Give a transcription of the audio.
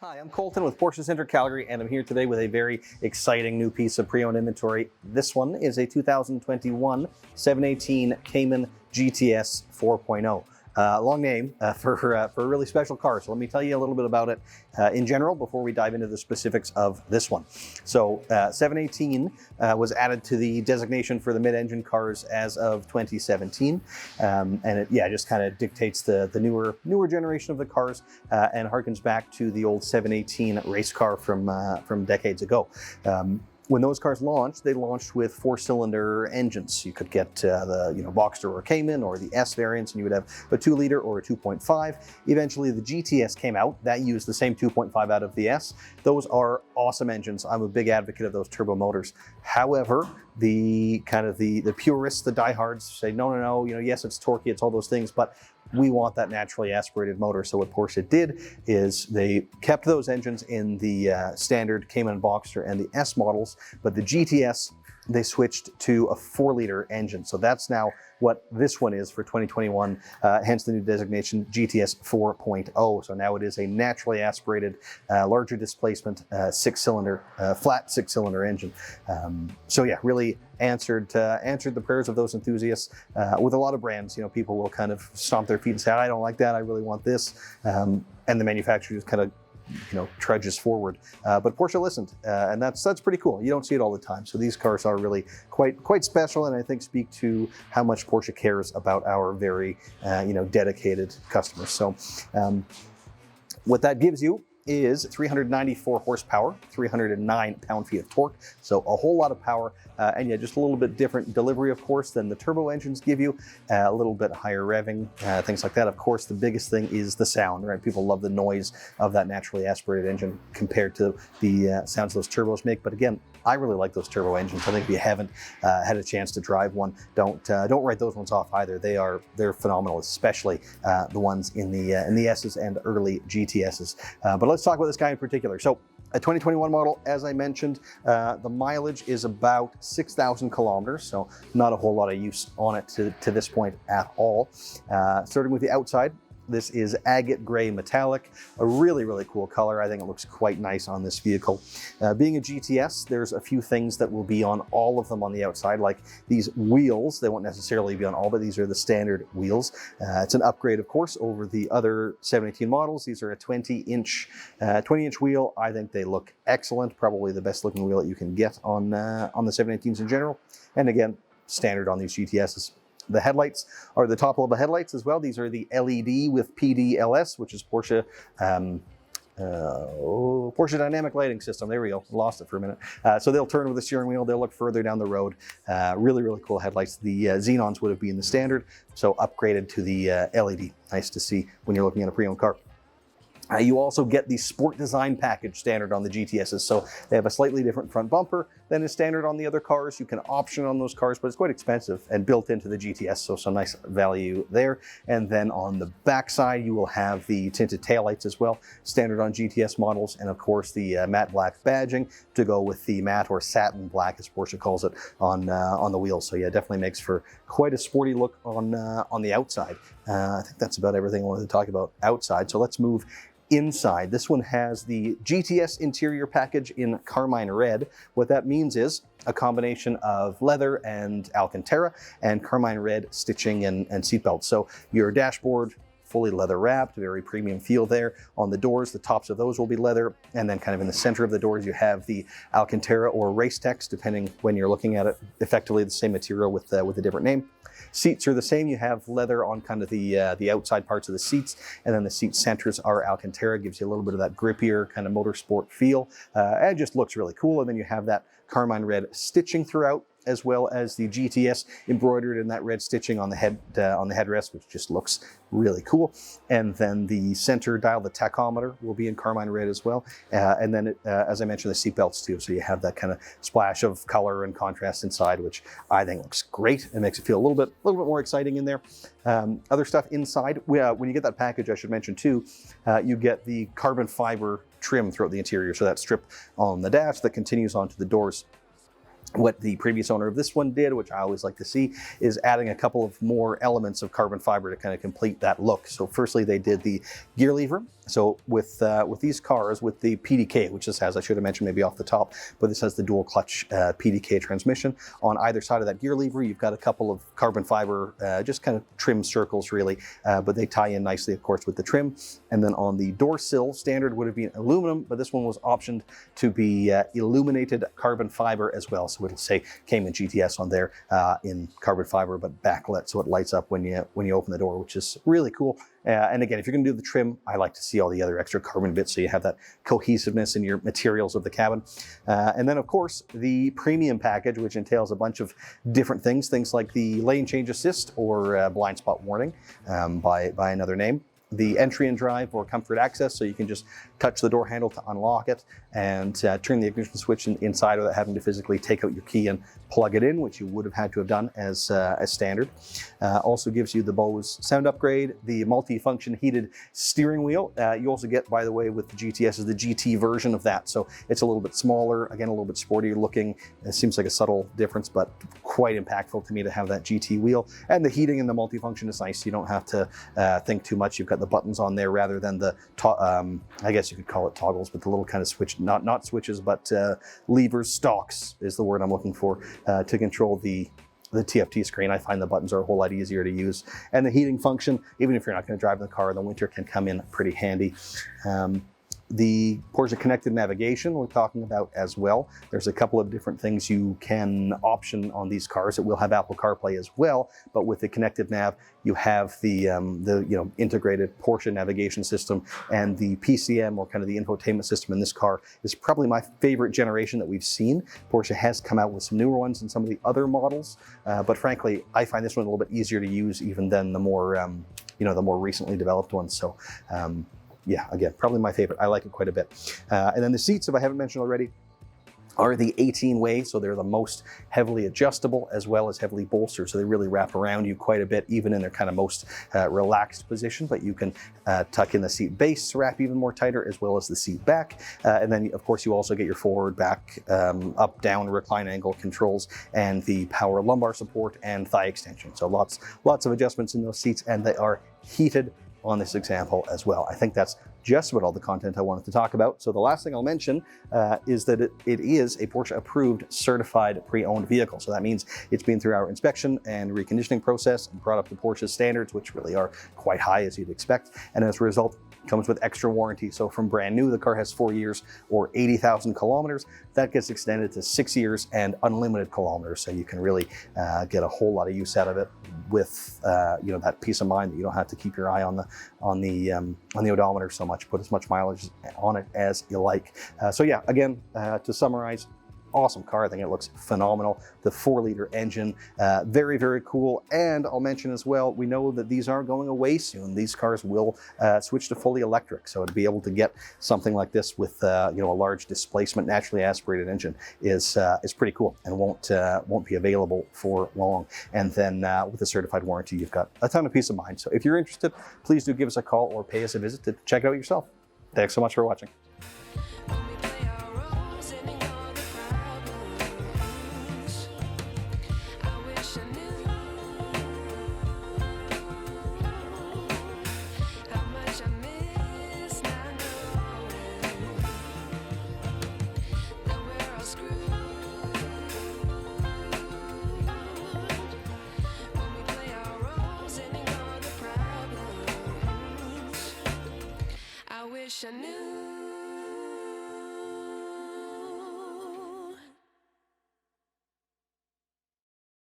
Hi, I'm Colton with Porsche Center Calgary, and I'm here today with a very exciting new piece of pre-owned inventory. This one is a 2021 718 Cayman GTS 4.0. Long name for a really special car. So let me tell you a little bit about it in general before we dive into the specifics of this one. So 718 was added to the designation for the mid-engine cars as of 2017, and it just kind of dictates the newer generation of the cars and harkens back to the old 718 race car from decades ago. When those cars launched, they launched with 4-cylinder engines. You could get the Boxster or Cayman or the S variants, and you would have a 2-liter or a 2.5. Eventually, the GTS came out. That used the same 2.5 out of the S. Those are awesome engines. I'm a big advocate of those turbo motors. However, the purists, the diehards say, no, yes, it's torquey, it's all those things, but we want that naturally aspirated motor. So what Porsche did is they kept those engines in the standard Cayman Boxster and the S models, but the GTS, they switched to a 4-liter engine. So that's now what this one is for 2021, hence the new designation GTS 4.0. So now it is a naturally aspirated, larger displacement, flat 6-cylinder engine. So yeah, really answered the prayers of those enthusiasts. With a lot of brands, people will kind of stomp their feet and say, I don't like that, I really want this. And the manufacturer just kind of trudges forward. But Porsche listened, and that's pretty cool. You don't see it all the time. So these cars are really quite special, and I think speak to how much Porsche cares about our very dedicated customers. So what that gives you is 394 horsepower, 309 pound-feet of torque, so a whole lot of power, and just a little bit different delivery, of course, than the turbo engines give you, a little bit higher revving, things like that. Of course, the biggest thing is the sound, right? People love the noise of that naturally aspirated engine compared to the sounds those turbos make, but again, I really like those turbo engines. I think if you haven't had a chance to drive one, don't write those ones off either. They're phenomenal, especially the ones in the S's and early GTS's. But let's talk about this guy in particular. So a 2021 model, as I mentioned, the mileage is about 6,000 kilometers, so not a whole lot of use on it to this point at all. Starting with the outside, this is agate gray metallic, a really, really cool color. I think it looks quite nice on this vehicle. Being a GTS, there's a few things that will be on all of them on the outside, like these wheels. They won't necessarily be on all, but these are the standard wheels. It's an upgrade, of course, over the other 718 models. These are a 20-inch wheel. I think they look excellent, probably the best looking wheel that you can get on the 718s in general. And again, standard on these GTSs. The headlights are the top level headlights as well. These are the LED with PDLS, which is Porsche Dynamic Lighting System. There we go. Lost it for a minute. So they'll turn with the steering wheel. They'll look further down the road. Really, really cool headlights. The Xenons would have been the standard, so upgraded to the LED. Nice to see when you're looking at a pre-owned car. You also get the Sport Design package standard on the GTSs, so they have a slightly different front bumper than is standard on the other cars. You can option on those cars, but it's quite expensive and built into the GTS, so some nice value there. And then on the back side, you will have the tinted taillights as well, standard on GTS models, and of course the matte black badging to go with the matte or satin black, as Porsche calls it, on the wheels. So yeah, definitely makes for quite a sporty look on the outside. I think that's about everything I wanted to talk about outside, so let's move inside. This one has the GTS interior package in carmine red. What that means is a combination of leather and Alcantara and carmine red stitching and seatbelts. So your dashboard, fully leather wrapped, very premium feel there. On the doors, the tops of those will be leather, and then kind of in the center of the doors you have the Alcantara or Racetex, depending when you're looking at it, effectively the same material with a different name. Seats are the same. You have leather on kind of the outside parts of the seats, and then the seat centers are Alcantara. Gives you a little bit of that grippier kind of motorsport feel, and it just looks really cool. And then you have that carmine red stitching throughout, as well as the GTS embroidered in that red stitching on the headrest, which just looks really cool. And then the center dial, the tachometer, will be in carmine red as well. And then, as I mentioned, the seat belts too. So you have that kind of splash of color and contrast inside, which I think looks great. It makes it feel a little bit more exciting in there. Other stuff inside, when you get that package, I should mention too, you get the carbon fiber trim throughout the interior. So that strip on the dash that continues onto the doors. What the previous owner of this one did, which I always like to see, is adding a couple of more elements of carbon fiber to kind of complete that look. So firstly, they did the gear lever So with these cars, with the PDK, which this has, I should have mentioned maybe off the top, but this has the dual clutch PDK transmission. On either side of that gear lever, you've got a couple of carbon fiber, just kind of trim circles really, but they tie in nicely, of course, with the trim. And then on the door sill, standard would have been aluminum, but this one was optioned to be illuminated carbon fiber as well. So it'll say Cayman GTS on there in carbon fiber, but backlit, so it lights up when you open the door, which is really cool. And again, if you're going to do the trim, I like to see all the other extra carbon bits so you have that cohesiveness in your materials of the cabin. And then, of course, the premium package, which entails a bunch of different things like the lane change assist or blind spot warning by another name. The entry and drive or comfort access, so you can just touch the door handle to unlock it and turn the ignition switch inside without having to physically take out your key and plug it in, which you would have had to have done as standard. Also gives you the Bose sound upgrade, the multi-function heated steering wheel. You also get, by the way, with the GTS is the GT version of that, so it's a little bit smaller, again a little bit sportier looking. It seems like a subtle difference, but quite impactful to me to have that GT wheel. And the heating and the multi-function is nice. You don't have to think too much. You've got the buttons on there rather than the I guess you could call it toggles, but the little kind of switch, not switches, but levers, stalks is the word I'm looking for, to control the TFT screen. I find the buttons are a whole lot easier to use. And the heating function, even if you're not going to drive the car in the winter, can come in pretty handy. The Porsche connected navigation we're talking about as well. There's a couple of different things you can option on these cars. It will have Apple CarPlay as well, but with the connected nav, you have the integrated Porsche navigation system, and the PCM, or kind of the infotainment system in this car, is probably my favorite generation that we've seen. Porsche has come out with some newer ones in some of the other models, but frankly, I find this one a little bit easier to use even than the more, the more recently developed ones. So. Yeah, again, probably my favorite. I like it quite a bit. And then the seats, if I haven't mentioned already, are the 18-way, so they're the most heavily adjustable as well as heavily bolstered, so they really wrap around you quite a bit, even in their kind of most relaxed position. But you can tuck in the seat base to wrap even more tighter, as well as the seat back. And then, of course, you also get your forward, back, up, down, recline angle controls, and the power lumbar support and thigh extension. So lots of adjustments in those seats, and they are heated on this example as well. I think that's just about all the content I wanted to talk about. So the last thing I'll mention is that it is a Porsche approved certified pre-owned vehicle. So that means it's been through our inspection and reconditioning process and brought up to Porsche's standards, which really are quite high as you'd expect. And as a result, comes with extra warranty. So from brand new, the car has 4 years or 80,000 kilometers. That gets extended to 6 years and unlimited kilometers. So you can really get a whole lot of use out of it with that peace of mind that you don't have to keep your eye on the odometer so much. Put as much mileage on it as you like. So yeah, again, to summarize, awesome car. I think it looks phenomenal. The 4-liter engine, very, very cool. And I'll mention as well, we know that these are going away soon. These cars will switch to fully electric. So to be able to get something like this with a large displacement, naturally aspirated engine is pretty cool, and won't be available for long. And then with a certified warranty, you've got a ton of peace of mind. So if you're interested, please do give us a call or pay us a visit to check it out yourself. Thanks so much for watching.